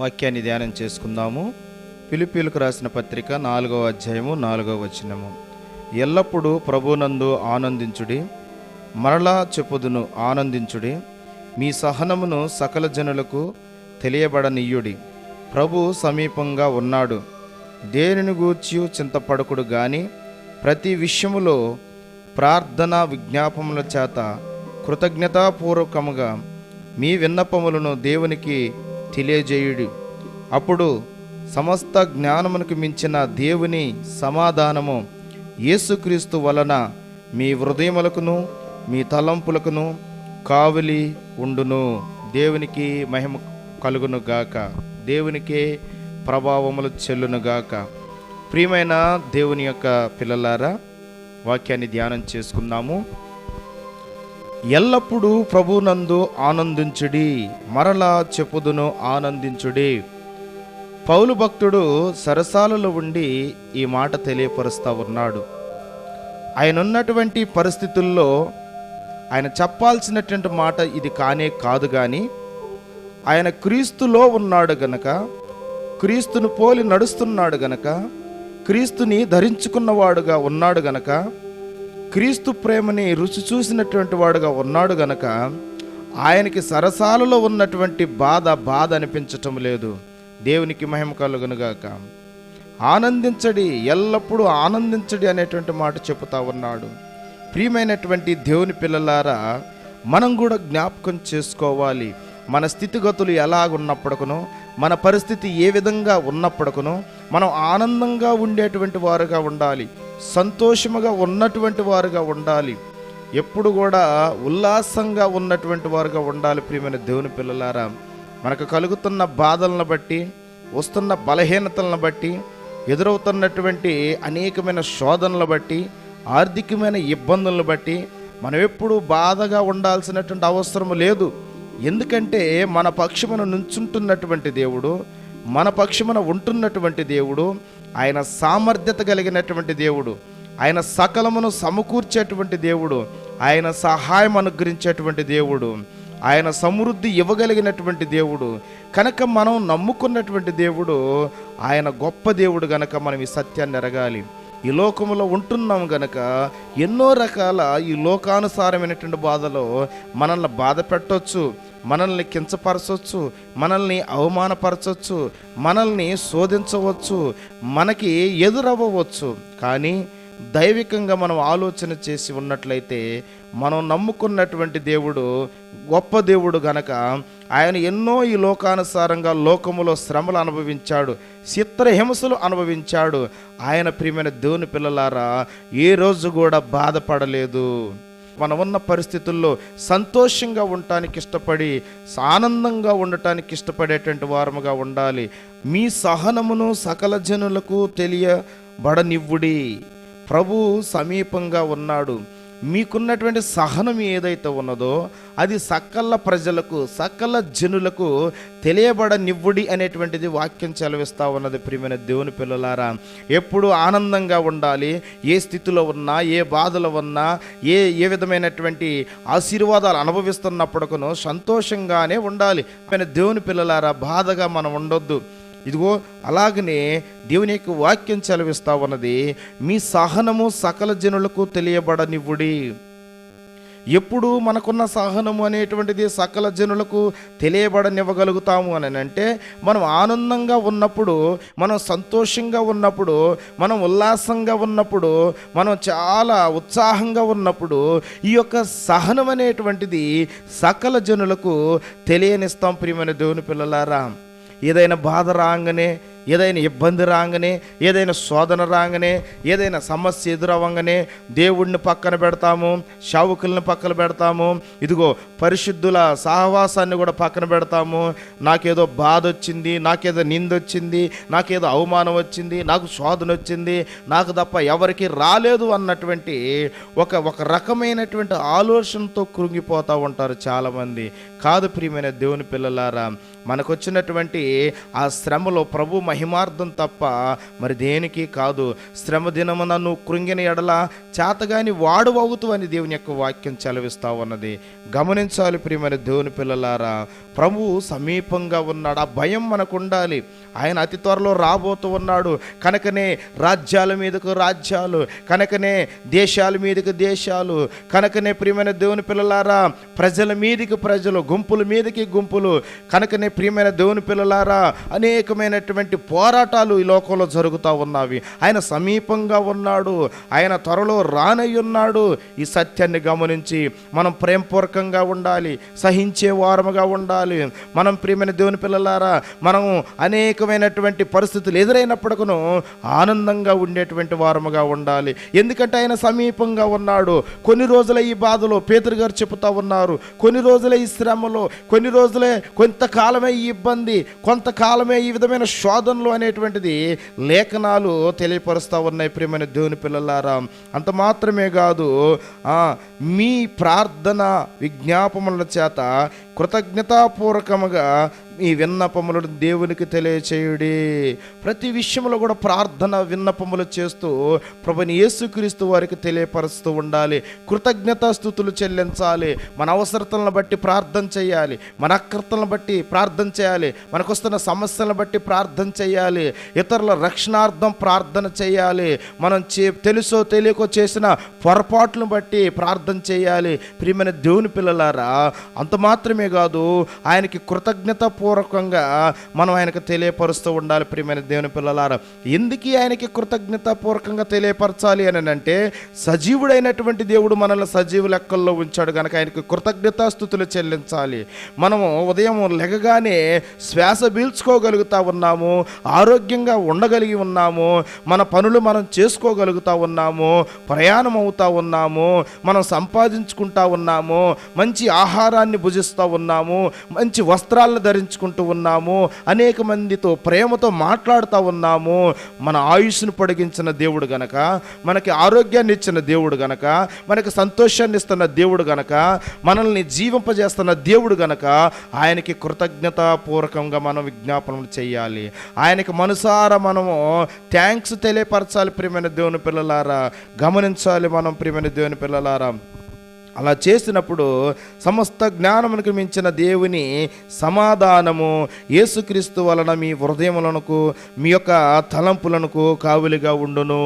వాక్యాన్ని ధ్యానం చేసుకుందాము. ఫిలిప్పీయులకు రాసిన పత్రిక 4వ అధ్యాయము 4వ వచనము. ఎల్లప్పుడూ ప్రభునందు ఆనందించుడి, మరలా చెప్పుదును ఆనందించుడి. మీ సహనమును సకల జనులకు తెలియబడనీయుడి. ప్రభు సమీపంగా ఉన్నాడు. దేనిని గూర్చి చింతపడకుడు గాని ప్రతి విషయములో ప్రార్థన విజ్ఞాపముల చేత కృతజ్ఞతాపూర్వకముగా మీ విన్నపములను దేవునికి తెలియజేయుడి. అప్పుడు సమస్త జ్ఞానమునకు మించిన దేవుని సమాధానము యేసుక్రీస్తు వలన మీ హృదయములకును మీ తలంపులకును కావలి ఉండును. దేవునికి మహిమ కలుగును గాక, దేవునికే ప్రభావములు చెల్లును గాక. ప్రియమైన దేవుని యొక్క పిల్లలారా, వాక్యాన్ని ధ్యానం చేసుకుందాము. ఎల్లప్పుడూ ప్రభునందు ఆనందించుడి, మరలా చెప్పుదును ఆనందించుడి. పౌలు భక్తుడు సరసాలలో ఉండి ఈ మాట తెలియపరుస్తూ ఉన్నాడు. ఆయన ఉన్నటువంటి పరిస్థితుల్లో ఆయన చెప్పాల్సినటువంటి మాట ఇది కానే కాదు, కానీ ఆయన క్రీస్తులో ఉన్నాడు గనక, క్రీస్తును పోలి నడుస్తున్నాడు గనక, క్రీస్తుని ధరించుకున్నవాడుగా ఉన్నాడు గనక, క్రీస్తు ప్రేమని రుచి చూసినటువంటి వాడుగా ఉన్నాడు గనక ఆయనకి సరసాలలో ఉన్నటువంటి బాధ అనిపించటం లేదు. దేవునికి మహిమ కలుగునుగాక. ఆనందించడి, ఎల్లప్పుడూ ఆనందించడి అనేటువంటి మాట చెబుతా ఉన్నాడు. ప్రియమైనటువంటి దేవుని పిల్లలారా, మనం కూడా జ్ఞాపకం చేసుకోవాలి. మన స్థితిగతులు ఎలాగున్నప్పటికనో, మన పరిస్థితి ఏ విధంగా ఉన్నప్పటికనో మనం ఆనందంగా ఉండేటువంటి వారుగా ఉండాలి, సంతోషముగా ఉన్నటువంటి వారుగా ఉండాలి, ఎప్పుడు కూడా ఉల్లాసంగా ఉన్నటువంటి వారుగా ఉండాలి. ప్రియమైన దేవుని పిల్లలారా, మనకు కలుగుతున్న బాధలను బట్టి, వస్తున్న బలహీనతలను బట్టి, ఎదురవుతున్నటువంటి అనేకమైన శోధనలు బట్టి, ఆర్థికమైన ఇబ్బందులను బట్టి మనం ఎప్పుడు బాధగా ఉండాల్సినటువంటి అవసరం లేదు. ఎందుకంటే మన పక్షమున నుంచుంటున్నటువంటి దేవుడు, మన పక్షమున ఉంటున్నటువంటి దేవుడు, ఆయన సామర్థ్యత కలిగినటువంటి దేవుడు, ఆయన సకలమును సమకూర్చేటువంటి దేవుడు, ఆయన సహాయం అనుగ్రహించేటువంటి దేవుడు, ఆయన సమృద్ధి ఇవ్వగలిగినటువంటి దేవుడు. కనుక మనం నమ్ముకున్నటువంటి దేవుడు ఆయన గొప్ప దేవుడు గనక మనం ఈ సత్యాన్ని ఎరగాలి. ఈ లోకంలో ఉంటున్నాం గనక ఎన్నో రకాల ఈ లోకానుసారమైనటువంటి బాధలో మనల్ని బాధ పెట్టవచ్చు, మనల్ని కించపరచవచ్చు, మనల్ని అవమానపరచవచ్చు, మనల్ని శోధించవచ్చు, మనకి ఎదురవ్వవచ్చు. కానీ దైవికంగా మనం ఆలోచన చేసి ఉన్నట్లయితే మనం నమ్ముకున్నటువంటి దేవుడు గొప్ప దేవుడు గనక ఆయన ఎన్నో ఈ లోకానుసారంగా లోకములో శ్రమలు అనుభవించాడు, చిత్రహింసలు అనుభవించాడు. ఆయన ప్రియమైన దేవుని పిల్లలారా, ఏ రోజు కూడా బాధపడలేదు. మనం ఉన్న పరిస్థితుల్లో సంతోషంగా ఉండటానికి ఇష్టపడి, ఆనందంగా ఉండటానికి ఇష్టపడేటువంటి వారముగా ఉండాలి. మీ సహనమును సకల జనులకు తెలియబడనివ్వుడి. ప్రభు సమీపంగా ఉన్నాడు. మీకున్నటువంటి సహనం ఏదైతే ఉన్నదో అది సకల ప్రజలకు, సకల జనులకు తెలియబడనివ్వుడి అనేటువంటిది వాక్యం చెలవిస్తూ ఉన్నది. ప్రియమైన దేవుని పిల్లలారా, ఎప్పుడు ఆనందంగా ఉండాలి. ఏ స్థితిలో ఉన్నా, ఏ బాధలో ఉన్నా, ఏ విధమైనటువంటి ఆశీర్వాదాలు అనుభవిస్తున్నప్పటికను సంతోషంగానే ఉండాలి. దేవుని పిల్లలారా, బాధగా మనం ఉండొద్దు. ఇదిగో అలాగనే దేవుని యొక్క వాక్యం చెలవిస్తా ఉన్నది, మీ సహనము సకల జనులకు తెలియబడనివ్వుడి. ఎప్పుడు మనకున్న సహనము అనేటువంటిది సకల జనులకు తెలియబడనివ్వగలుగుతాము అని అంటే మనం ఆనందంగా ఉన్నప్పుడు, మనం సంతోషంగా ఉన్నప్పుడు, మనం ఉల్లాసంగా ఉన్నప్పుడు, మనం చాలా ఉత్సాహంగా ఉన్నప్పుడు ఈ యొక్క సహనం అనేటువంటిది సకల జనులకు తెలియనిస్తాం. ప్రియమైన దేవుని పిల్లలారా, ఏదైనా బాధ రాగానే, ఏదైనా ఇబ్బంది రాగానే, ఏదైనా శోధన రాగానే, ఏదైనా సమస్య ఎదురవ్వగానే దేవుడిని పక్కన పెడతాము, శావుకుల్ని పక్కన పెడతాము, ఇదిగో పరిశుద్ధుల సహవాసాన్ని కూడా పక్కన పెడతాము. నాకేదో బాధ వచ్చింది, నాకేదో నింద వచ్చింది, నాకేదో అవమానం వచ్చింది, నాకు శోధన వచ్చింది, నాకు తప్ప ఎవరికి రాలేదు అన్నటువంటి ఒక రకమైనటువంటి ఆలోచనతో కృంగిపోతూ ఉంటారు చాలామంది. కాదు ప్రియమైన దేవుని పిల్లలారా, మనకొచ్చినటువంటి ఆ శ్రమలో ప్రభు మహిమార్థం తప్ప మరి దేనికి కాదు. శ్రమ దినమున నువ్వు కృంగిన ఎడల చేతగాని వాడు అవుతూ అని దేవుని యొక్క వాక్యం చెలవిస్తా ఉన్నది. గమనించాలి ప్రియమైన దేవుని పిల్లలారా, ప్రభువు సమీపంగా ఉన్నాడు. ఆ భయం మనకు ఉండాలి. ఆయన అతి త్వరలో రాబోతూ ఉన్నాడు కనుకనే రాజ్యాల మీదకు రాజ్యాలు, కనుకనే దేశాల మీదకి దేశాలు, కనుకనే ప్రియమైన దేవుని పిల్లలారా ప్రజల మీదకి ప్రజలు, గుంపుల మీదకి గుంపులు, కనుకనే ప్రియమైన దేవుని పిల్లలారా అనేకమైనటువంటి పోరాటాలు ఈ లోకంలో జరుగుతూ ఉన్నవి. ఆయన సమీపంగా ఉన్నాడు, ఆయన త్వరలో రానయ్యున్నాడు. ఈ సత్యాన్ని గమనించి మనం ప్రేమపూర్వకంగా ఉండాలి, సహించే వారముగా ఉండాలి. మనం ప్రియమైన దేవుని పిల్లలారా మనం అనేకమైనటువంటి పరిస్థితులు ఎదురైనప్పటికీ ఆనందంగా ఉండేటువంటి వారముగా ఉండాలి. ఎందుకంటే ఆయన సమీపంగా ఉన్నాడు. కొన్ని రోజుల ఈ బాధలో పేతురు గారు చెబుతా ఉన్నారు, కొన్ని రోజులే ఈ శ్రమలో, కొన్ని రోజులే, కొంతకాలమే ఈ ఇబ్బంది, కొంతకాలమే ఈ విధమైన శోధనలు అనేటువంటిది లేఖనాలు తెలియపరుస్తూ ఉన్నాయి. ప్రియమైన దేవుని పిల్లలారా అంత మాత్రమే కాదు, మీ ప్రార్థన విజ్ఞాపముల చేత కృతజ్ఞతాపూర్వకముగా మీ విన్నపములను దేవునికి తెలియచేయుడి. ప్రతి విషయంలో కూడా ప్రార్థన విన్నపములు చేస్తూ ప్రభుని యేసుక్రీస్తు వారికి తెలియపరుస్తూ ఉండాలి. కృతజ్ఞతాస్తుతులు చెల్లించాలి. మన అవసరతలను బట్టి ప్రార్థన చేయాలి, మన అక్రతలను బట్టి ప్రార్థన చేయాలి, మనకు వస్తున్న సమస్యలను బట్టి ప్రార్థన చేయాలి, ఇతరుల రక్షణార్థం ప్రార్థన చేయాలి, మనం తెలుసో తెలియకో చేసిన పొరపాట్లను బట్టి ప్రార్థన చేయాలి. ప్రియమైన దేవుని పిల్లలారా అంత మాత్రమే కాదు, ఆయనకి కృతజ్ఞతాపూర్వకంగా మనం ఆయనకు తెలియపరుస్తూ ఉండాలి. ప్రియమైన దేవుని పిల్లలారా ఎందుకు ఆయనకి కృతజ్ఞతాపూర్వకంగా తెలియపరచాలి అని అంటే, సజీవుడైనటువంటి దేవుడు మనల్ని సజీవు లెక్కల్లో ఉంచాడు కనుక ఆయనకి కృతజ్ఞతాస్తుతులు చెల్లించాలి. మనము ఉదయం లెగగానే శ్వాస పీల్చుకోగలుగుతా ఉన్నాము, ఆరోగ్యంగా ఉండగలిగి ఉన్నాము, మన పనులు మనం చేసుకోగలుగుతా ఉన్నాము, ప్రయాణం అవుతా ఉన్నాము, మనం సంపాదించుకుంటా ఉన్నాము, మంచి ఆహారాన్ని భుజిస్తూ ఉన్నాము, మంచి వస్త్రాలను ధరించుకుంటూ ఉన్నాము, అనేక మందితో ప్రేమతో మాట్లాడుతూ ఉన్నాము. మన ఆయుష్ను పొడిగించిన దేవుడు గనక, మనకి ఆరోగ్యాన్ని ఇచ్చిన దేవుడు గనక, మనకి సంతోషాన్ని ఇస్తున్న దేవుడు గనక, మనల్ని జీవింపజేస్తున్న దేవుడు గనక ఆయనకి కృతజ్ఞతాపూర్వకంగా మనం విజ్ఞాపనలు చేయాలి. ఆయనకి మనసారా మనము థ్యాంక్స్ తెలియపరచాలి. ప్రియమైన దేవుని పిల్లలారా గమనించాలి. మనం ప్రియమైన దేవుని పిల్లలారా అలా చేసినప్పుడు సమస్త జ్ఞానమునకు మించిన దేవుని సమాధానము యేసుక్రీస్తు వలన మీ హృదయములకు, మీ యొక్క తలంపులకు కావలిగా ఉండును.